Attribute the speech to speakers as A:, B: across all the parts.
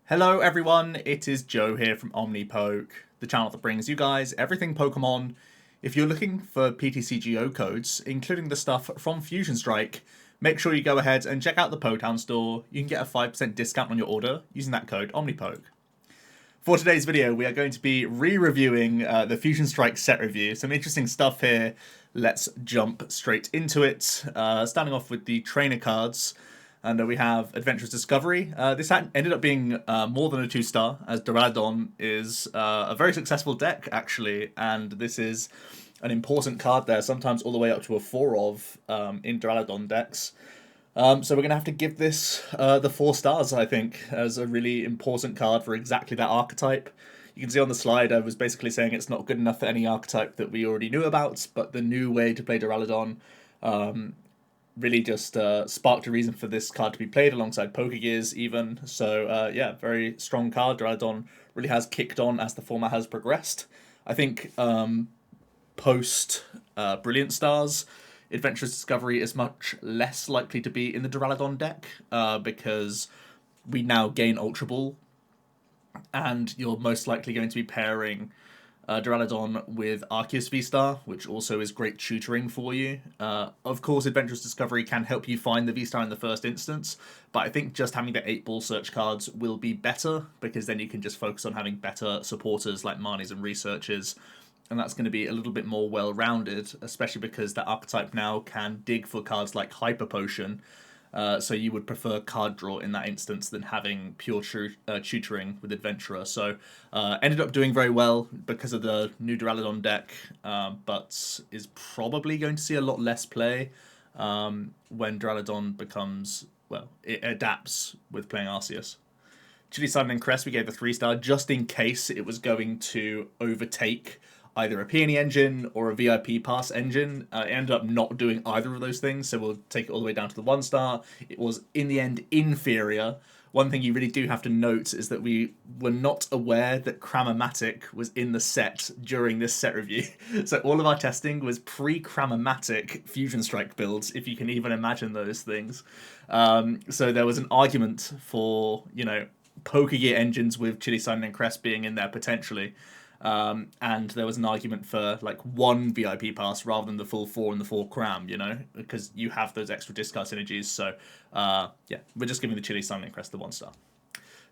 A: Hello everyone, it is Joe here from Omnipoke, the channel that brings you guys everything Pokemon. If you're looking for PTCGO codes, including the stuff from Fusion Strike, make sure you go ahead and check out the Potown store. You can get a 5% discount on your order using that code Omnipoke. For today's video, we are going to be re-reviewing the Fusion Strike set review. Some interesting stuff here. Let's jump straight into it. Starting off with the trainer cards. And we have Adventurous Discovery. This ended up being more than a 2-star, as Duraludon is a very successful deck, actually. And this is an important card there, sometimes all the way up to a 4 of in Duraludon decks. So we're going to have to give this the 4 stars, I think, as a really important card for exactly that archetype. You can see on the slide I was basically saying it's not good enough for any archetype that we already knew about, but the new way to play Duraludon really just sparked a reason for this card to be played alongside Pokegears even. So yeah, very strong card. Duraludon really has kicked on as the format has progressed. I think post Brilliant Stars, Adventurous Discovery is much less likely to be in the Duraludon deck because we now gain Ultra Ball, and you're most likely going to be pairing Duraludon with Arceus V-Star, which also is great tutoring for you. Of course, Adventurous Discovery can help you find the V-Star in the first instance, but I think just having the 8-ball search cards will be better, because then you can just focus on having better supporters like Marnies and Researchers, and that's going to be a little bit more well-rounded, especially because that archetype now can dig for cards like Hyper Potion, so you would prefer card draw in that instance than having pure tutoring with Adventurer. So ended up doing very well because of the new Duraludon deck, but is probably going to see a lot less play when Duraludon becomes, well, it adapts with playing Arceus. Chili Sun and Crest we gave a 3-star just in case it was going to overtake either a Peony engine or a VIP Pass engine. It ended up not doing either of those things, so we'll take it all the way down to the 1-star. It was, in the end, inferior. One thing you really do have to note is that we were not aware that Cramomatic was in the set during this set review. So all of our testing was pre-Cramomatic Fusion Strike builds, if you can even imagine those things. So there was an argument for, you know, Pokegear engines with Chili Sun and Crest being in there potentially. And there was an argument for like 1 VIP pass rather than the full 4 and the 4 cram, you know, because you have those extra discard synergies. So yeah, we're just giving the Chili Sun and Crest the 1-star.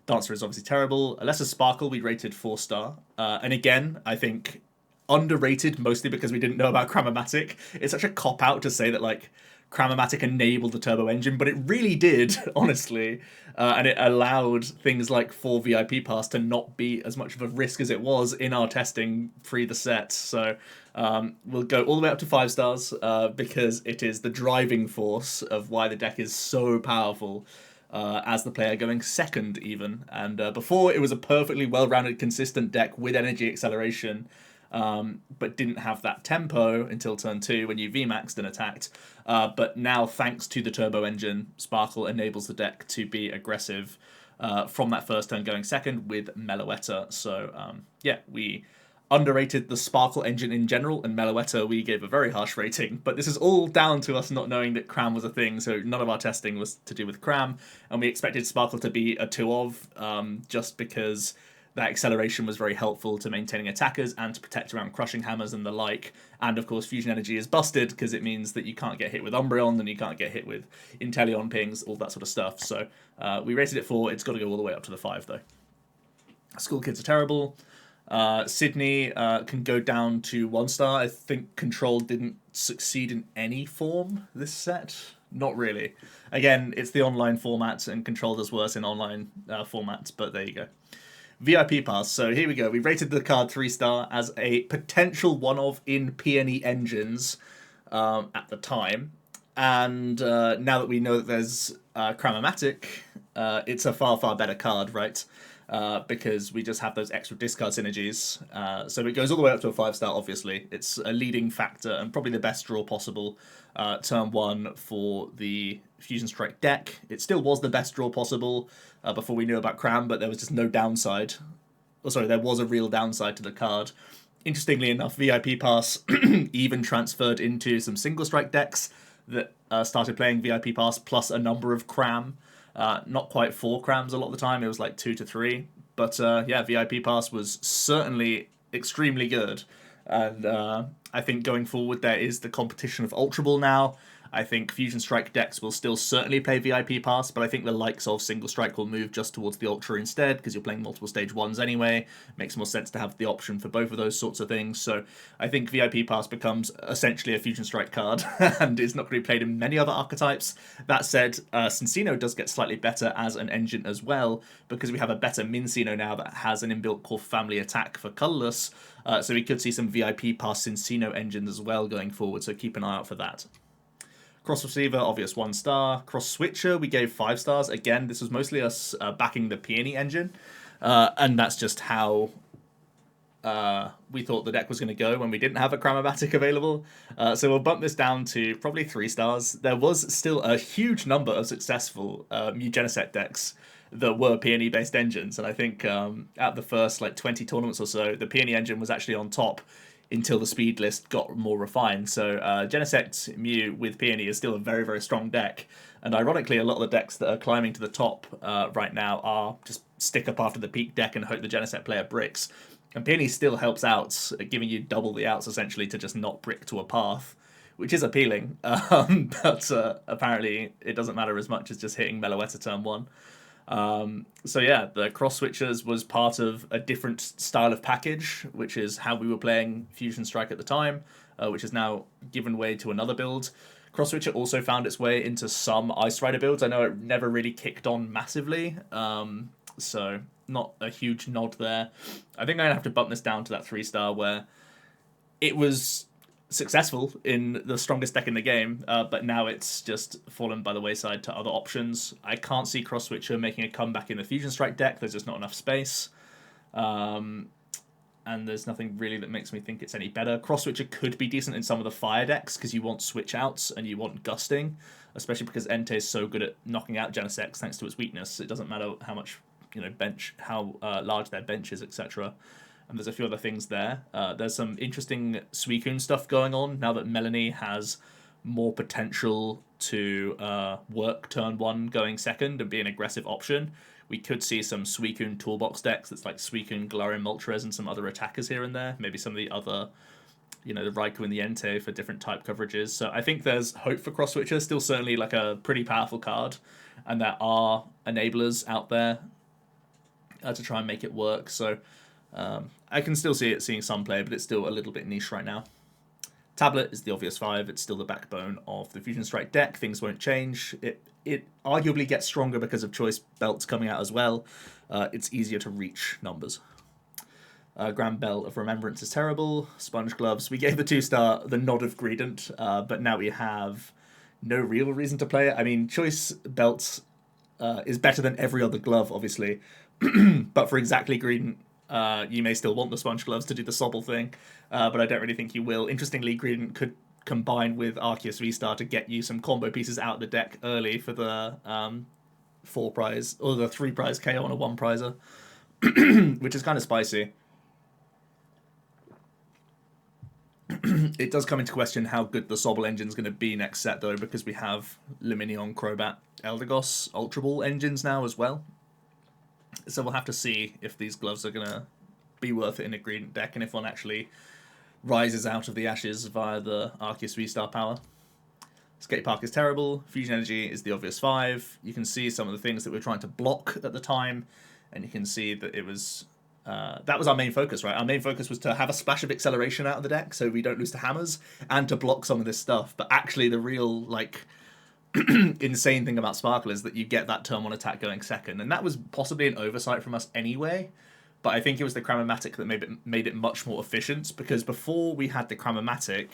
A: Dancer is obviously terrible. Lesser Sparkle we rated 4-star, and again I think underrated, mostly because we didn't know about Cramomatic. It's such a cop-out to say that like Cramomatic enabled the turbo engine, but it really did, honestly. And it allowed things like 4 VIP Pass to not be as much of a risk as it was in our testing pre the set. So we'll go all the way up to 5 stars because it is the driving force of why the deck is so powerful as the player going second even. And before, it was a perfectly well-rounded, consistent deck with energy acceleration, but didn't have that tempo until turn 2 when you VMAXed and attacked. But now, thanks to the turbo engine, Sparkle enables the deck to be aggressive from that first turn going second with Meloetta. So yeah, we underrated the Sparkle engine in general, and Meloetta we gave a very harsh rating. But this is all down to us not knowing that Cram was a thing, so none of our testing was to do with Cram, and we expected Sparkle to be a 2 of, just because that acceleration was very helpful to maintaining attackers and to protect around crushing hammers and the like. And of course, Fusion Energy is busted because it means that you can't get hit with Umbreon and you can't get hit with Inteleon pings, all that sort of stuff. So we rated it 4. It's got to go all the way up to the 5 though. School Kids are terrible. Sydney can go down to 1-star. I think Control didn't succeed in any form this set. Not really. Again, it's the online format, and Control does worse in online formats, but there you go. VIP Pass. So here we go. We rated the card 3-star as a potential one-of in Peony engines at the time. And now that we know that there's Cramomatic, it's a far, far better card, right? Because we just have those extra discard synergies. So it goes all the way up to a 5-star, obviously. It's a leading factor and probably the best draw possible turn 1 for the Fusion Strike deck. It still was the best draw possible before we knew about Cram, but there was just no downside. Oh, sorry, there was a real downside to the card. Interestingly enough, VIP Pass even transferred into some single strike decks that started playing VIP Pass plus a number of Cram. Not quite 4 crams a lot of the time, it was like 2 to 3. But yeah, VIP Pass was certainly extremely good. And I think going forward there is the competition of Ultra Ball now. I think Fusion Strike decks will still certainly play VIP Pass, but I think the likes of Single Strike will move just towards the Ultra instead, because you're playing multiple stage 1s anyway. Makes more sense to have the option for both of those sorts of things. So I think VIP Pass becomes essentially a Fusion Strike card, and is not going to be played in many other archetypes. That said, Cincino does get slightly better as an engine as well, because we have a better Mincino now that has an inbuilt core family attack for colorless. So we could see some VIP Pass Cincino engines as well going forward, so keep an eye out for that. Cross Receiver, obvious 1 star. Cross Switcher, we gave 5 stars. Again, this was mostly us backing the Peony engine, and that's just how we thought the deck was going to go when we didn't have a Cramomatic available. So we'll bump this down to probably 3 stars. There was still a huge number of successful Genesect decks that were Peony-based engines, and I think at the first 20 tournaments or so, the Peony engine was actually on top until the speed list got more refined. So Genesect Mew with Peony is still a very, very strong deck. And ironically, a lot of the decks that are climbing to the top right now are just stick up after the peak deck and hope the Genesect player bricks. And Peony still helps out, giving you double the outs essentially to just not brick to a path, which is appealing. But apparently it doesn't matter as much as just hitting Meloetta turn 1. So yeah, the cross switchers was part of a different style of package, which is how we were playing Fusion Strike at the time, which has now given way to another build. Cross switcher also found its way into some Ice Rider builds. I know it never really kicked on massively, so not a huge nod there. I think I'm gonna have to bump this down to that 3 star where it was successful in the strongest deck in the game, but now it's just fallen by the wayside to other options. I can't see Cross Switcher making a comeback in the Fusion Strike deck. There's just not enough space. And there's nothing really that makes me think it's any better. Cross Switcher could be decent in some of the fire decks because you want switch outs and you want gusting, especially because Entei is so good at knocking out Genesect thanks to its weakness. It doesn't matter how much bench, how large their bench is, etc. And there's a few other things there. There's some interesting Suicune stuff going on now that Melanie has more potential to work turn 1 going second and be an aggressive option. We could see some Suicune toolbox decks that's like Suicune, Galarian Moltres, and some other attackers here and there. Maybe some of the other, the Raikou and the Entei for different type coverages. So I think there's hope for Cross Switcher. Still certainly like a pretty powerful card. And there are enablers out there to try and make it work. So I can still see it seeing some play, but it's still a little bit niche right now. Tablet is the obvious 5. It's still the backbone of the Fusion Strike deck. Things won't change. It arguably gets stronger because of choice belts coming out as well. It's easier to reach numbers. Grand Bell of Remembrance is terrible. Sponge Gloves, we gave the 2 star the nod of Greedent, but now we have no real reason to play it. I mean, choice belts is better than every other glove, obviously, but for exactly Greedent, you may still want the Sponge Gloves to do the Sobble thing, but I don't really think you will. Interestingly, Greedent could combine with Arceus V-Star to get you some combo pieces out of the deck early for the 4 prize, or the 3 prize KO on a 1 prizer, which is kind of spicy. It does come into question how good the Sobble engine is going to be next set, though, because we have Luminion, Crobat, Eldegoss, Ultra Ball engines now as well. So we'll have to see if these gloves are going to be worth it in a Greedent deck, and if one actually rises out of the ashes via the Arceus V-Star power. Skate Park is terrible. Fusion Energy is the obvious 5. You can see some of the things that we're trying to block at the time, and you can see that it was... that was our main focus, right? Our main focus was to have a splash of acceleration out of the deck so we don't lose to hammers, and to block some of this stuff. But actually the real, insane thing about Sparkle is that you get that turn 1 attack going second. And that was possibly an oversight from us anyway, but I think it was the Cramomatic that made it much more efficient, because before we had the Cramomatic,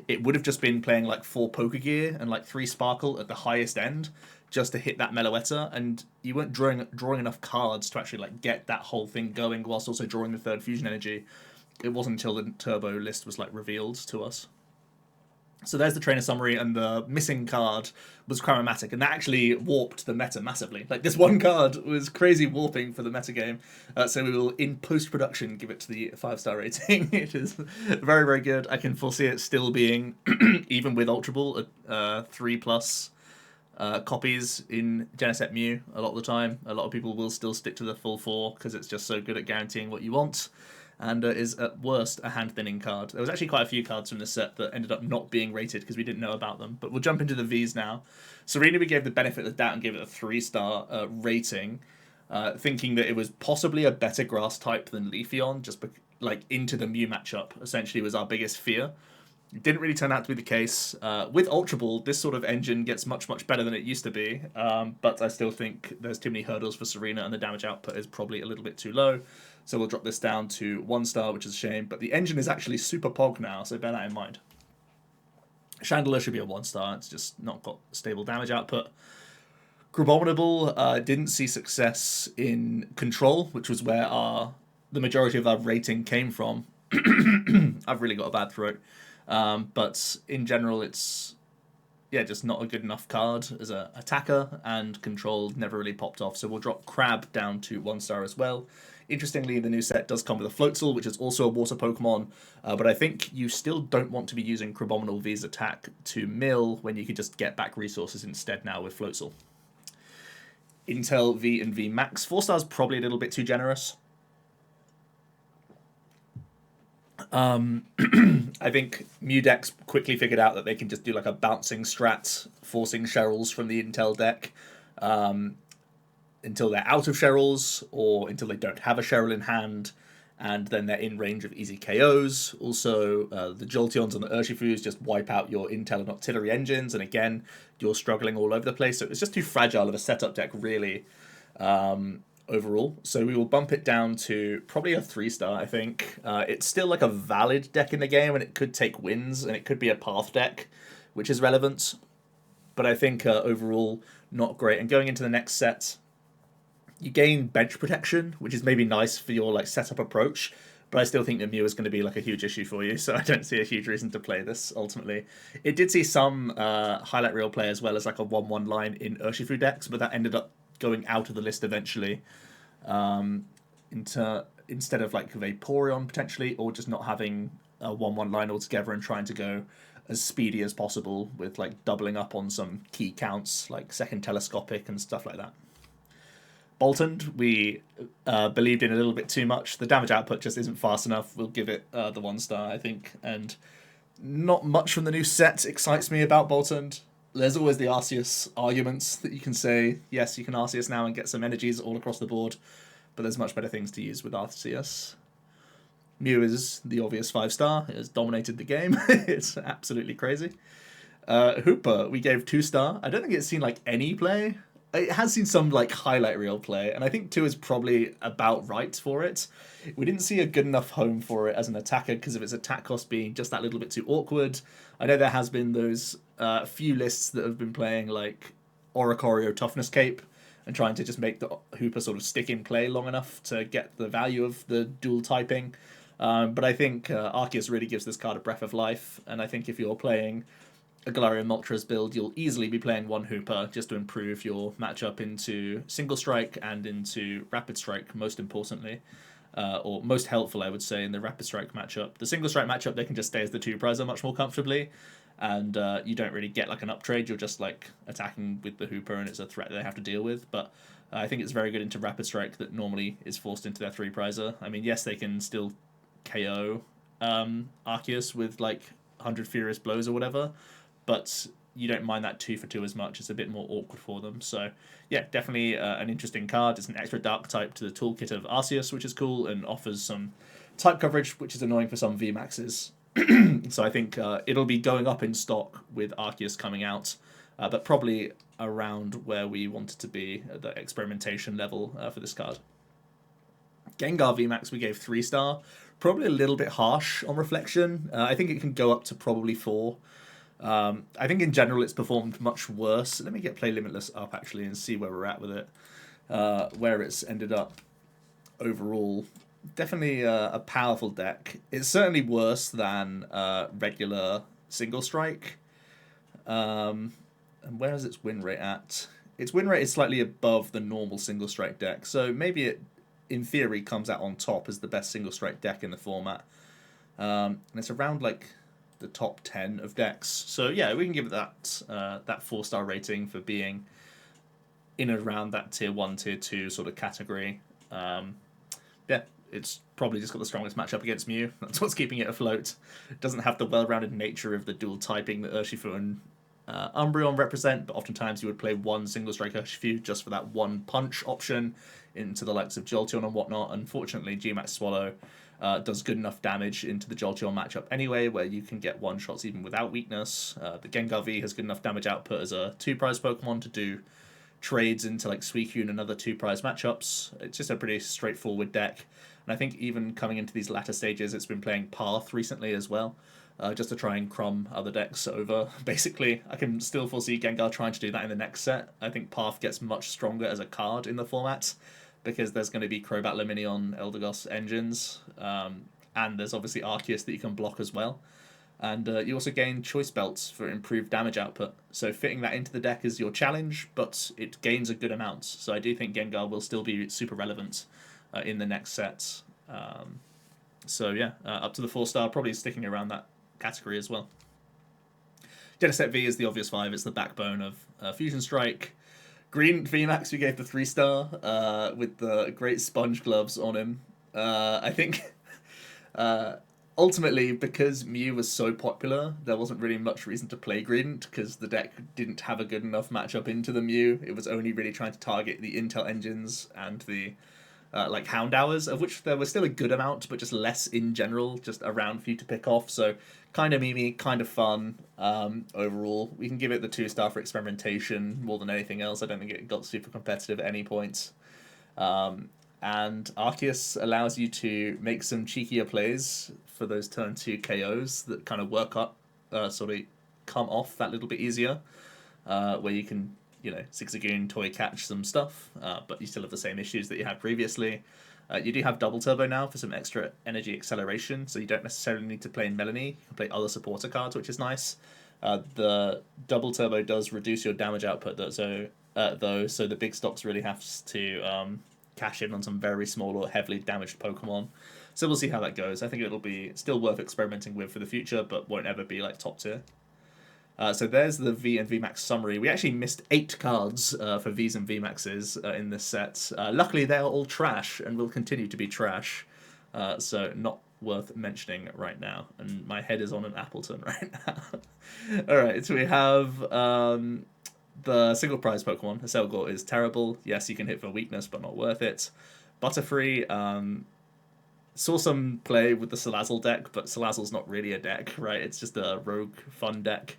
A: it would have just been playing 4 Pokegear and 3 Sparkle at the highest end, just to hit that Meloetta, and you weren't drawing enough cards to actually get that whole thing going whilst also drawing the 3rd Fusion Energy. It wasn't until the Turbo list was revealed to us. So there's the trainer summary, and the missing card was Cramomatic, and that actually warped the meta massively. This one card was crazy warping for the meta game, so we will, in post-production, give it to the 5-star rating. It is very, very good. I can foresee it still being, even with Ultra Ball, a 3+. copies in Geneset Mew a lot of the time. A lot of people will still stick to the full 4 because it's just so good at guaranteeing what you want, and is at worst a hand-thinning card. There was actually quite a few cards from this set that ended up not being rated because we didn't know about them, but we'll jump into the Vs now. Serena we gave the benefit of the doubt and gave it a 3-star rating, thinking that it was possibly a better grass type than Leafeon, just like into the Mew matchup essentially was our biggest fear. It didn't really turn out to be the case. With Ultra Ball, this sort of engine gets much, much better than it used to be, but I still think there's too many hurdles for Serena, and the damage output is probably a little bit too low. So we'll drop this down to 1 star, which is a shame, but the engine is actually super pog now, so bear that in mind. Chandelier should be a 1 star, it's just not got stable damage output. Crabominable didn't see success in Control, which was where the majority of our rating came from. I've really got a bad throat. But in general, it's just not a good enough card as an attacker, and Control never really popped off. So we'll drop Crab down to 1 star as well. Interestingly, the new set does come with a Floatzel, which is also a water Pokemon, but I think you still don't want to be using Crabominal V's attack to mill when you could just get back resources instead now with Floatzel. Intel V and VMAX. 4 stars probably a little bit too generous. I think Mew decks quickly figured out that they can just do like a bouncing strat, forcing Cheryls from the Intel deck until they're out of Cheryls, or until they don't have a Cheryl in hand, and then they're in range of easy KOs. Also, the Jolteons and the Urshifus just wipe out your Intel and Octillery engines, and again, you're struggling all over the place. So it's just too fragile of a setup deck, really, overall. So we will bump it down to probably a 3 star, I think. It's still like a valid deck in the game, and it could take wins, and it could be a path deck, which is relevant. But I think overall, not great. And going into the next set, you gain bench protection, which is maybe nice for your like setup approach, but I still think the Mew is going to be like a huge issue for you, so I don't see a huge reason to play this ultimately. It did see some highlight reel play as well as like a 1-1 line in Urshifu decks, but that ended up going out of the list eventually, instead of like Vaporeon potentially, or just not having a 1-1 line altogether and trying to go as speedy as possible with like doubling up on some key counts like second telescopic and stuff like that. Boltund, we believed in a little bit too much. The damage output just isn't fast enough. We'll give it the 1 star, I think. And not much from the new set excites me about Boltund. There's always the Arceus arguments that you can say, yes, you can Arceus now and get some energies all across the board, but there's much better things to use with Arceus. Mew is the obvious 5 star. It has dominated the game. It's absolutely crazy. Hooper, we gave 2 star. I don't think it's seen like any play. It has seen some like highlight reel play, and I think 2 is probably about right for it. We didn't see a good enough home for it as an attacker because of its attack cost being just that little bit too awkward. I know there has been those few lists that have been playing like Oricorio Toughness Cape and trying to just make the Hooper sort of stick in play long enough to get the value of the dual typing. But I think Arceus really gives this card a breath of life, and I think if you're playing a Galarian Moltres build, you'll easily be playing 1 Hooper just to improve your matchup into Single Strike and into Rapid Strike, most importantly. Or most helpful, I would say, in the Rapid Strike matchup. The Single Strike matchup, they can just stay as the 2-prizer much more comfortably, and you don't really get like an uptrade. You're just like attacking with the Hooper, and it's a threat they have to deal with. But I think it's very good into Rapid Strike that normally is forced into their 3-prizer. I mean, yes, they can still KO Arceus with like 100 Furious Blows or whatever, but you don't mind that 2 for 2 as much. It's a bit more awkward for them. So yeah, definitely an interesting card. It's an extra dark type to the toolkit of Arceus, which is cool, and offers some type coverage, which is annoying for some VMAXs. So I think it'll be going up in stock with Arceus coming out, but probably around where we want it to be at the experimentation level for this card. Gengar VMAX we gave 3 star. Probably a little bit harsh on reflection. I think it can go up to probably 4. I think in general it's performed much worse. Let me get Play Limitless up actually and see where we're at with it. Where it's ended up overall. Definitely a powerful deck. It's certainly worse than regular Single Strike. And where is its win rate at? Its win rate is slightly above the normal Single Strike deck, so maybe it, in theory, comes out on top as the best Single Strike deck in the format. And it's around like the top 10 of decks. So yeah, we can give it that that 4-star rating for being in and around that tier 1, tier 2 sort of category. Yeah, it's probably just got the strongest matchup against Mew. That's what's keeping it afloat. It doesn't have the well-rounded nature of the dual typing that Urshifu and Umbreon represent, but oftentimes you would play one single strike Urshifu just for that one punch option into the likes of Jolteon and whatnot. Unfortunately, GMAX Swallow does good enough damage into the Jolteon matchup anyway, where you can get one-shots even without weakness. The Gengar V has good enough damage output as a 2-prize Pokemon to do trades into like Suicune and other 2-prize matchups. It's just a pretty straightforward deck. And I think even coming into these latter stages, it's been playing Path recently as well, just to try and crumb other decks over. Basically, I can still foresee Gengar trying to do that in the next set. I think Path gets much stronger as a card in the format, because there's going to be Crobat, Lumineon, Eldegoss engines, and there's obviously Arceus that you can block as well. And you also gain Choice Belts for improved damage output. So fitting that into the deck is your challenge, but it gains a good amount. So I do think Gengar will still be super relevant in the next set. So yeah, up to the 4-star, probably sticking around that category as well. Genesect V is the obvious 5. It's the backbone of Fusion Strike. Green VMAX we gave the 3-star with the great sponge gloves on him. I think ultimately, because Mew was so popular, there wasn't really much reason to play Greedent, because the deck didn't have a good enough matchup into the Mew. It was only really trying to target the Intel engines and the like Houndours, of which there was still a good amount, but just less in general, just around for you to pick off. So kind of memey, kind of fun. Overall, we can give it the 2-star for experimentation more than anything else. I don't think it got super competitive at any point. And Arceus allows you to make some cheekier plays for those turn 2 KOs that kind of work up, sort of come off that little bit easier, where you can, Zigzagoon, Toy Catch some stuff, but you still have the same issues that you had previously. You do have Double Turbo now for some extra energy acceleration, so you don't necessarily need to play Melanie. You can play other supporter cards, which is nice. The Double Turbo does reduce your damage output, though, so the big stocks really have to cash in on some very small or heavily damaged Pokemon. So we'll see how that goes. I think it'll be still worth experimenting with for the future, but won't ever be like top tier. So there's the V and VMAX summary. We actually missed 8 cards for Vs and VMAXs in this set. Luckily, they are all trash and will continue to be trash. So not worth mentioning right now. And my head is on an Appleton right now. Alright, so we have the single prize Pokemon. Selgor is terrible. Yes, you can hit for weakness, but not worth it. Butterfree, saw some play with the Salazzle deck, but Salazzle's not really a deck, right? It's just a rogue fun deck.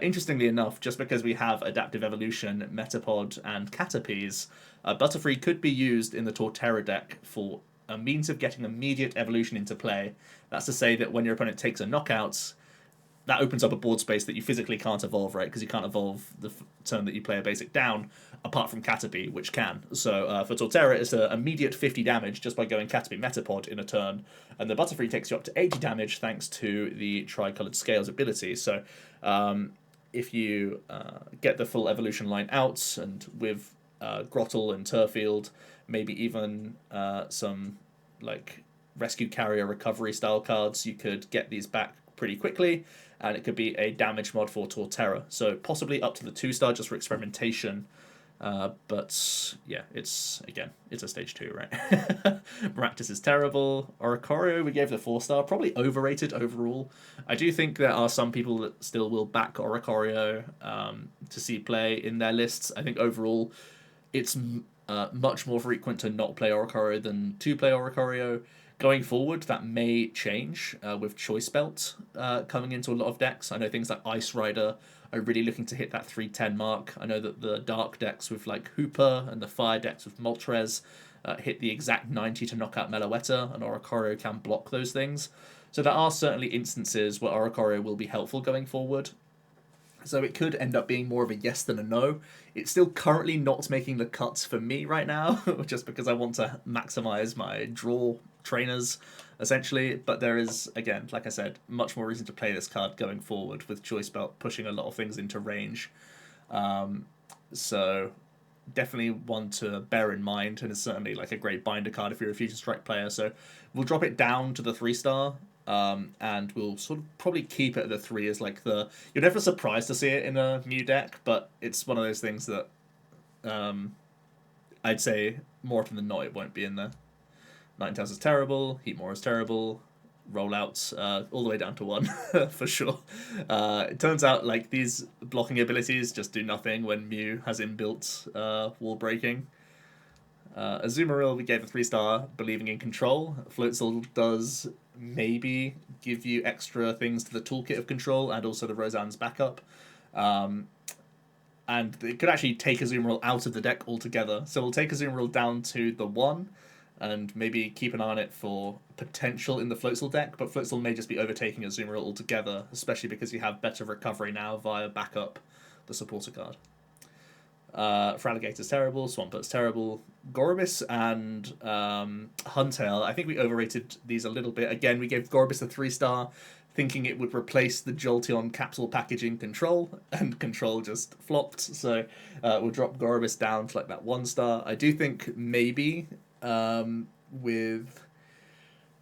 A: Interestingly enough, just because we have Adaptive Evolution, Metapod, and Caterpies, Butterfree could be used in the Torterra deck for a means of getting immediate evolution into play. That's to say that when your opponent takes a knockout, that opens up a board space that you physically can't evolve, right? Because you can't evolve the turn that you play a basic down, apart from Caterpie, which can. So for Torterra, it's an immediate 50 damage just by going Caterpie Metapod in a turn, and the Butterfree takes you up to 80 damage thanks to the Tricoloured Scales ability. So if you get the full evolution line out, and with Grottle and Turfield, maybe even some like Rescue Carrier recovery style cards, you could get these back pretty quickly, and it could be a damage mod for Torterra. So possibly up to the 2-star just for experimentation. But yeah, it's a stage 2, right? Maractus is terrible. Oricorio we gave the 4-star, probably overrated overall. I do think there are some people that still will back Oricorio to see play in their lists. I think overall it's much more frequent to not play Oricorio than to play Oricorio. Going forward, that may change with Choice Belt coming into a lot of decks. I know things like Ice Rider are really looking to hit that 310 mark. I know that the Dark decks with like Hooper and the Fire decks with Moltres hit the exact 90 to knock out Meloetta, and Oricorio can block those things. So there are certainly instances where Oricorio will be helpful going forward. So it could end up being more of a yes than a no. It's still currently not making the cuts for me right now, just because I want to maximize my draw trainers, essentially. But there is, again, like I said, much more reason to play this card going forward, with Choice Belt pushing a lot of things into range. So definitely one to bear in mind, and is certainly like a great binder card if you're a Fusion Strike player. So we'll drop it down to the 3-star. and we'll sort of probably keep it at the 3 as like the... You're never surprised to see it in a Mew deck, but it's one of those things that I'd say more often than not it won't be in there. Ninetales is terrible, Heatmore is terrible, rollouts all the way down to 1 for sure. It turns out like these blocking abilities just do nothing when Mew has inbuilt wall breaking. Azumarill we gave a 3-star, believing in control. Floatzel does maybe give you extra things to the toolkit of control and also the Roseanne's backup. And it could actually take Azumarill out of the deck altogether. So we'll take Azumarill down to the 1 and maybe keep an eye on it for potential in the Floatzel deck, but Floatzel may just be overtaking Azumarill altogether, especially because you have better recovery now via backup, the supporter card. Feraligator's terrible, Swampert's terrible, Gorobis and Huntail, I think we overrated these a little bit. Again, we gave Gorobis a 3-star, thinking it would replace the Jolteon capsule packaging Control, and Control just flopped, so we'll drop Gorobis down to like that 1-star. I do think maybe with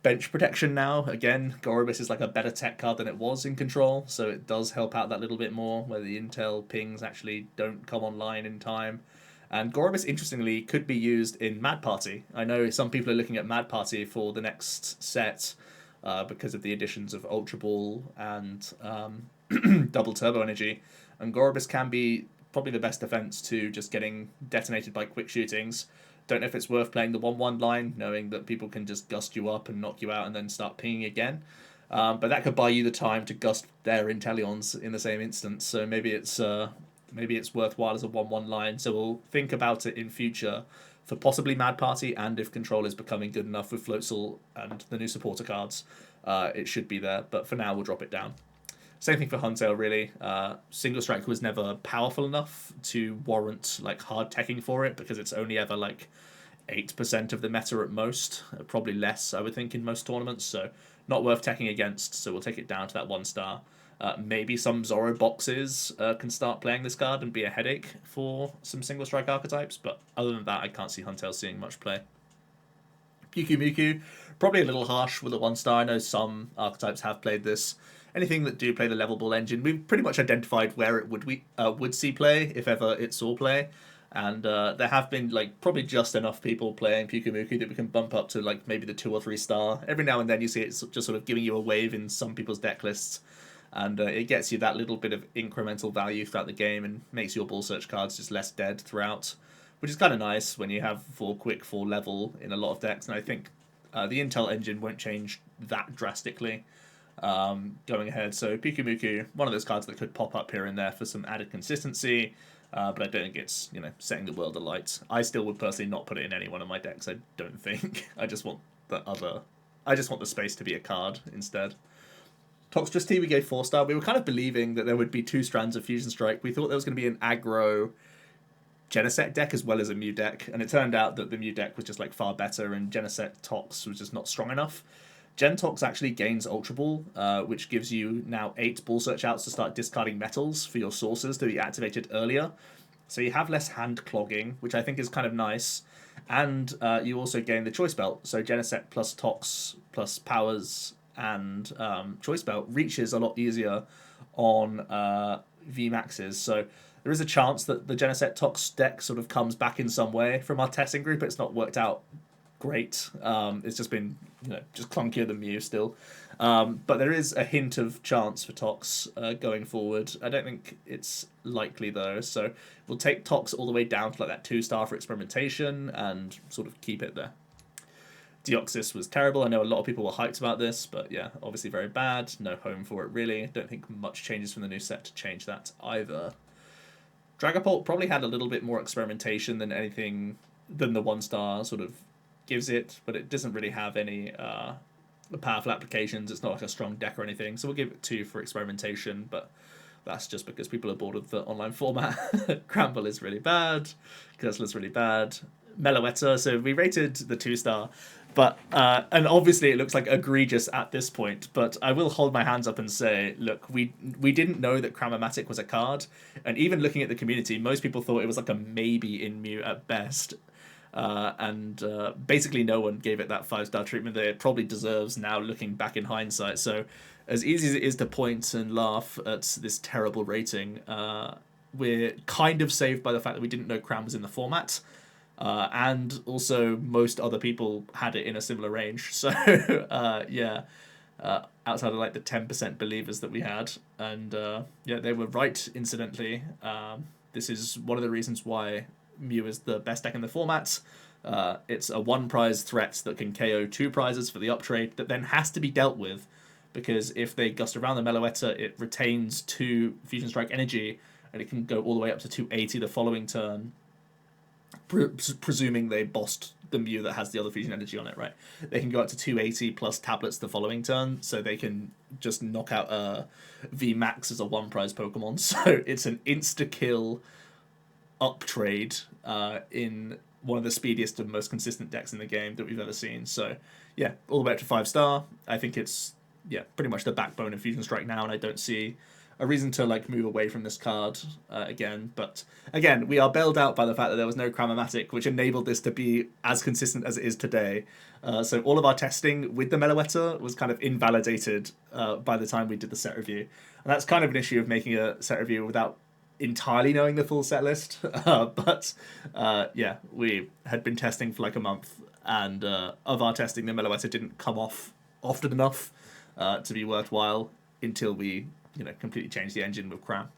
A: bench protection now, again, Gorobis is like a better tech card than it was in Control, so it does help out that little bit more, where the intel pings actually don't come online in time. And Gorobis, interestingly, could be used in Mad Party. I know some people are looking at Mad Party for the next set because of the additions of Ultra Ball and Double Turbo Energy, and Gorobis can be probably the best defense to just getting detonated by quick shootings. Don't know if it's worth playing the 1-1 line, knowing that people can just gust you up and knock you out and then start pinging again. But that could buy you the time to gust their Inteleons in the same instance. So maybe it's worthwhile as a 1-1 line. So we'll think about it in future for possibly Mad Party, and if Control is becoming good enough with Floatzel and the new supporter cards, it should be there. But for now, we'll drop it down. Same thing for Huntail, really. Single Strike was never powerful enough to warrant like hard teching for it, because it's only ever like 8% of the meta at most, probably less, I would think, in most tournaments. So not worth teching against. So we'll take it down to that 1-star. Maybe some Zoro boxes can start playing this card and be a headache for some Single Strike archetypes, but other than that, I can't see Huntail seeing much play. Pyukumuku, probably a little harsh with a 1-star. I know some archetypes have played this. Anything that do play the level ball engine, we've pretty much identified where it would see play, if ever it saw play. And there have been like probably just enough people playing Pyukumuku that we can bump up to like maybe the 2 or 3-star. Every now and then you see it's just sort of giving you a wave in some people's deck lists, and it gets you that little bit of incremental value throughout the game and makes your ball search cards just less dead throughout, which is kind of nice when you have 4 quick, 4 level in a lot of decks. And I think the Intel engine won't change that drastically going ahead. So Pyukumuku, one of those cards that could pop up here and there for some added consistency, but I don't think it's, you know, setting the world alight. I still would personally not put it in any one of my decks, I don't think. I just want the space to be a card instead. Toxtricity we gave 4-star. We were kind of believing that there would be 2 strands of Fusion Strike. We thought there was going to be an aggro Genesect deck as well as a Mew deck, and it turned out that the Mew deck was just like far better, and Genesect Tox was just not strong enough. Gentox actually gains Ultra Ball, which gives you now 8 ball search outs to start discarding metals for your sources to be activated earlier. So you have less hand clogging, which I think is kind of nice. And you also gain the Choice Belt. So Genesect plus Tox plus Powers and Choice Belt reaches a lot easier on VMAXs. So there is a chance that the Genesect Tox deck sort of comes back in some way from our testing group. It's not worked out great. It's just been, you know, just clunkier than Mew still. But there is a hint of chance for Tox going forward. I don't think it's likely though, so we'll take Tox all the way down to like that 2-star for experimentation and sort of keep it there. Deoxys was terrible. I know a lot of people were hyped about this, but yeah, obviously very bad. No home for it really. Don't think much changes from the new set to change that either. Dragapult probably had a little bit more experimentation than anything than the 1-star sort of gives it, but it doesn't really have any powerful applications. It's not like a strong deck or anything, so we'll give it 2 for experimentation, but that's just because people are bored of the online format. Cramble is really bad, Cursela's really bad, Meloetta, so we rated the 2-star, but and obviously it looks like egregious at this point, but I will hold my hands up and say, look, we didn't know that Cramomatic was a card, and even looking at the community, most people thought it was like a maybe in Mew at best. and basically no one gave it that 5-star treatment that it probably deserves now, looking back in hindsight. So, as easy as it is to point and laugh at this terrible rating, we're kind of saved by the fact that we didn't know Cram was in the format. And also, most other people had it in a similar range. So, yeah, outside of like the 10% believers that we had. And yeah, they were right, incidentally. This is one of the reasons why Mew is the best deck in the format. It's a 1-prize threat that can KO 2 prizes for the uptrade that then has to be dealt with, because if they gust around the Meloetta, it retains 2 Fusion Strike energy, and it can go all the way up to 280 the following turn, presuming they bossed the Mew that has the other Fusion energy on it, right? They can go up to 280 plus tablets the following turn, so they can just knock out VMAX as a 1-prize Pokemon. So it's an insta-kill uptrade in one of the speediest and most consistent decks in the game that we've ever seen. So yeah, all the way up to 5-star. I think it's pretty much the backbone of Fusion Strike now, and I don't see a reason to like move away from this card again. But again, we are bailed out by the fact that there was no Cramomatic, which enabled this to be as consistent as it is today. So all of our testing with the Meloetta was kind of invalidated by the time we did the set review. And that's kind of an issue of making a set review without entirely knowing the full set list. But yeah, we had been testing for like a month, and of our testing, the Meloetta didn't come off often enough to be worthwhile until we completely changed the engine with Cram.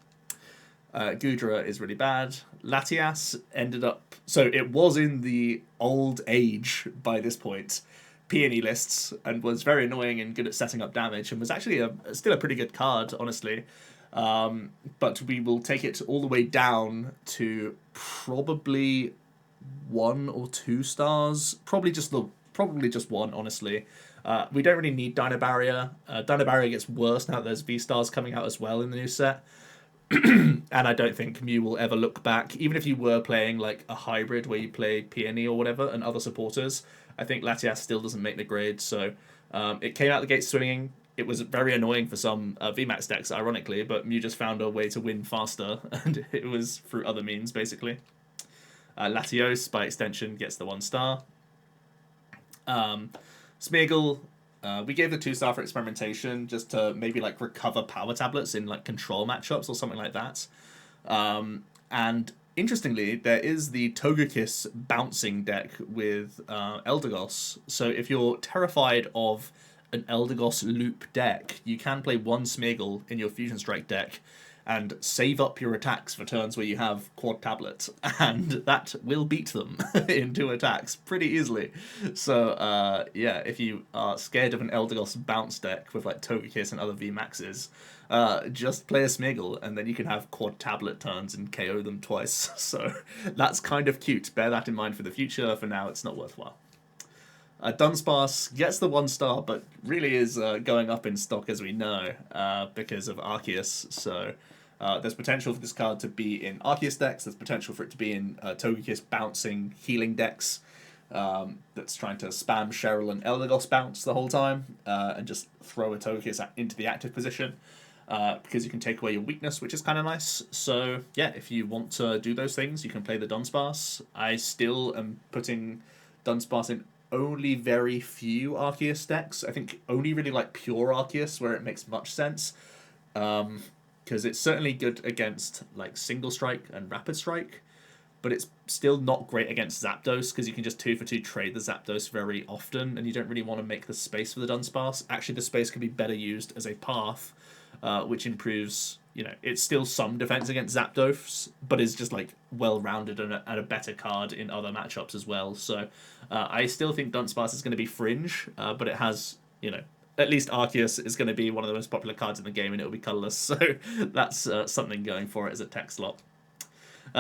A: Gudra is really bad. Latias ended up... So it was in the old age by this point, Peony lists, and was very annoying and good at setting up damage, and was actually still a pretty good card, honestly. But we will take it all the way down to probably 1 or 2 stars. Probably just one, honestly. We don't really need Dino Barrier. Dino Barrier gets worse now that there's V-Stars coming out as well in the new set. And I don't think Mew will ever look back. Even if you were playing like a hybrid where you play Peony or whatever and other supporters, I think Latias still doesn't make the grade. So it came out the gate swinging. It was very annoying for some VMAX decks, ironically, but Mew just found a way to win faster, and it was through other means, basically. Latios, by extension, gets the 1-star. Smeagol, we gave the 2-star for experimentation, just to maybe like recover power tablets in like control matchups or something like that. And interestingly, there is the Togekiss bouncing deck with Eldegoss. So if you're terrified of an Eldegoss loop deck, you can play 1 Smeagol in your Fusion Strike deck and save up your attacks for turns where you have quad tablet, and that will beat them in 2 attacks pretty easily. So yeah, if you are scared of an Eldegoss bounce deck with like Togekiss and other VMAXs, just play a Smeagol, and then you can have quad tablet turns and KO them twice. So that's kind of cute. Bear that in mind for the future. For now, it's not worthwhile. Dunsparce gets the 1-star, but really is going up in stock, as we know, because of Arceus. So there's potential for this card to be in Arceus decks. There's potential for it to be in Togekiss bouncing healing decks that's trying to spam Cheryl and Eldegoss bounce the whole time and just throw a Togekiss into the active position. Because you can take away your weakness, which is kind of nice. So yeah, if you want to do those things, you can play the Dunsparce. I still am putting Dunsparce in only very few Arceus decks. I think only really like pure Arceus where it makes much sense. Because it's certainly good against like Single Strike and Rapid Strike, but it's still not great against Zapdos because you can just 2-for-2 trade the Zapdos very often, and you don't really want to make the space for the Dunsparce. Actually, the space can be better used as a path, which improves, it's still some defense against Zapdos, but is just like well-rounded and a better card in other matchups as well. So I still think Dunsparce is going to be fringe, but it has, at least Arceus is going to be one of the most popular cards in the game, and it'll be colorless. So that's something going for it as a tech slot.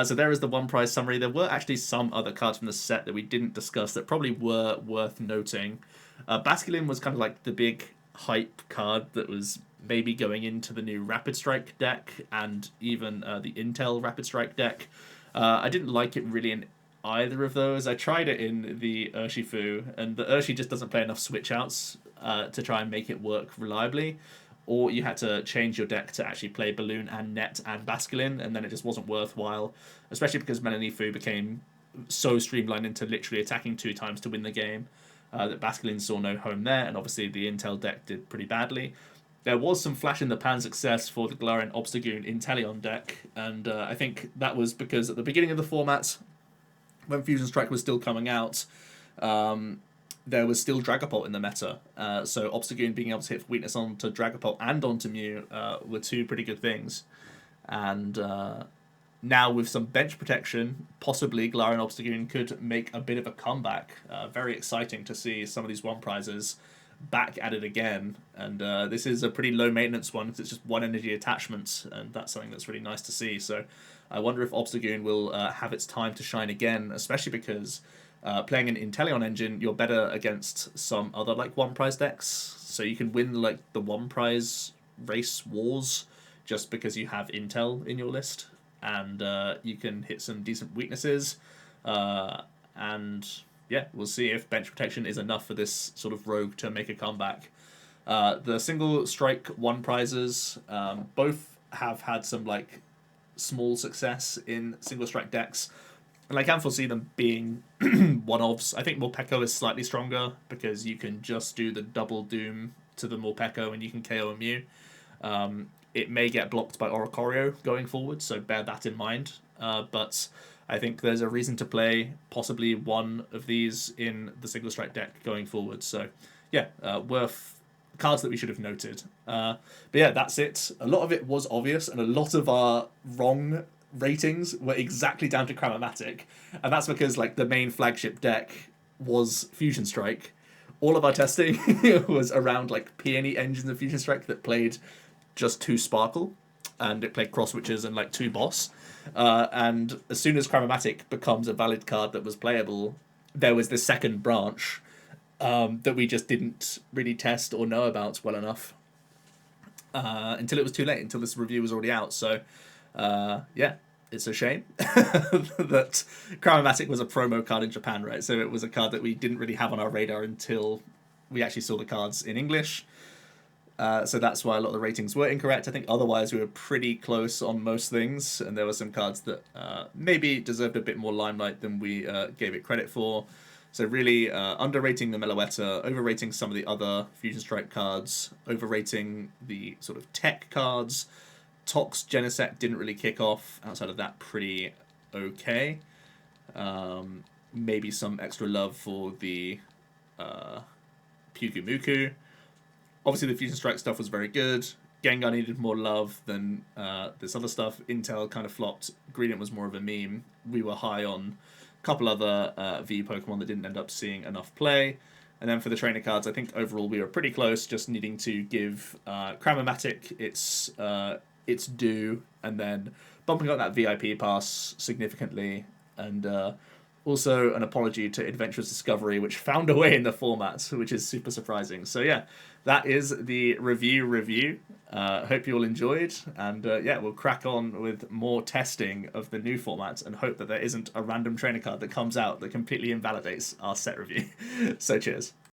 A: So there is the 1-prize summary. There were actually some other cards from the set that we didn't discuss that probably were worth noting. Basculin was kind of like the big hype card that was maybe going into the new Rapid Strike deck and even the Intel Rapid Strike deck. I didn't like it really in either of those. I tried it in the Urshifu, and the Urshi just doesn't play enough switch outs to try and make it work reliably. Or you had to change your deck to actually play Balloon and Net and Basculin, and then it just wasn't worthwhile, especially because Melanie Fu became so streamlined into literally attacking 2 times to win the game that Basculin saw no home there, and obviously the Intel deck did pretty badly. There was some flash in the pan success for the Galarian Obstagoon Inteleon deck, and I think that was because at the beginning of the format, when Fusion Strike was still coming out, there was still Dragapult in the meta. So Obstagoon being able to hit weakness onto Dragapult and onto Mew were 2 pretty good things. And now with some bench protection, possibly Galarian Obstagoon could make a bit of a comeback. Very exciting to see some of these 1 prizes back at it again, and this is a pretty low maintenance one because it's just 1 energy attachment, and that's something that's really nice to see. So I wonder if Obstagoon will have its time to shine again, especially because playing an Inteleon engine, you're better against some other like 1 prize decks, so you can win like the 1 prize race wars just because you have Intel in your list, and you can hit some decent weaknesses, and yeah, we'll see if bench protection is enough for this sort of rogue to make a comeback. The single strike 1 prizes, both have had some like small success in single strike decks, and I can foresee them being one-offs. I think Morpeko is slightly stronger because you can just do the double doom to the Morpeko and you can KO a Mew. It may get blocked by Oricorio going forward, so bear that in mind. But I think there's a reason to play possibly 1 of these in the single strike deck going forward. So yeah, worth cards that we should have noted. But yeah, that's it. A lot of it was obvious, and a lot of our wrong ratings were exactly down to Cramomatic, and that's because like the main flagship deck was Fusion Strike. All of our testing was around like peony engines of Fusion Strike that played just 2 Sparkle, and it played Cross Witches and like 2 Boss. And as soon as Cramomatic becomes a valid card that was playable, there was this second branch that we just didn't really test or know about well enough until it was too late, until this review was already out. So yeah, it's a shame that Cramomatic was a promo card in Japan, right? So it was a card that we didn't really have on our radar until we actually saw the cards in English. So that's why a lot of the ratings were incorrect. I think otherwise we were pretty close on most things, and there were some cards that maybe deserved a bit more limelight than we gave it credit for. So really underrating the Meloetta, overrating some of the other Fusion Strike cards, overrating the sort of tech cards. Tox Genesect didn't really kick off. Outside of that, pretty okay. Maybe some extra love for the Pyukumuku. Obviously, the Fusion Strike stuff was very good. Gengar needed more love than this other stuff. Intel kind of flopped. Greedent was more of a meme. We were high on a couple other V Pokemon that didn't end up seeing enough play. And then for the trainer cards, I think overall we were pretty close, just needing to give Cramomatic its due, and then bumping up that VIP pass significantly, and also an apology to Adventurous Discovery, which found a way in the format, which is super surprising. So yeah, that is the review. Hope you all enjoyed, and yeah, we'll crack on with more testing of the new format and hope that there isn't a random trainer card that comes out that completely invalidates our set review. So cheers.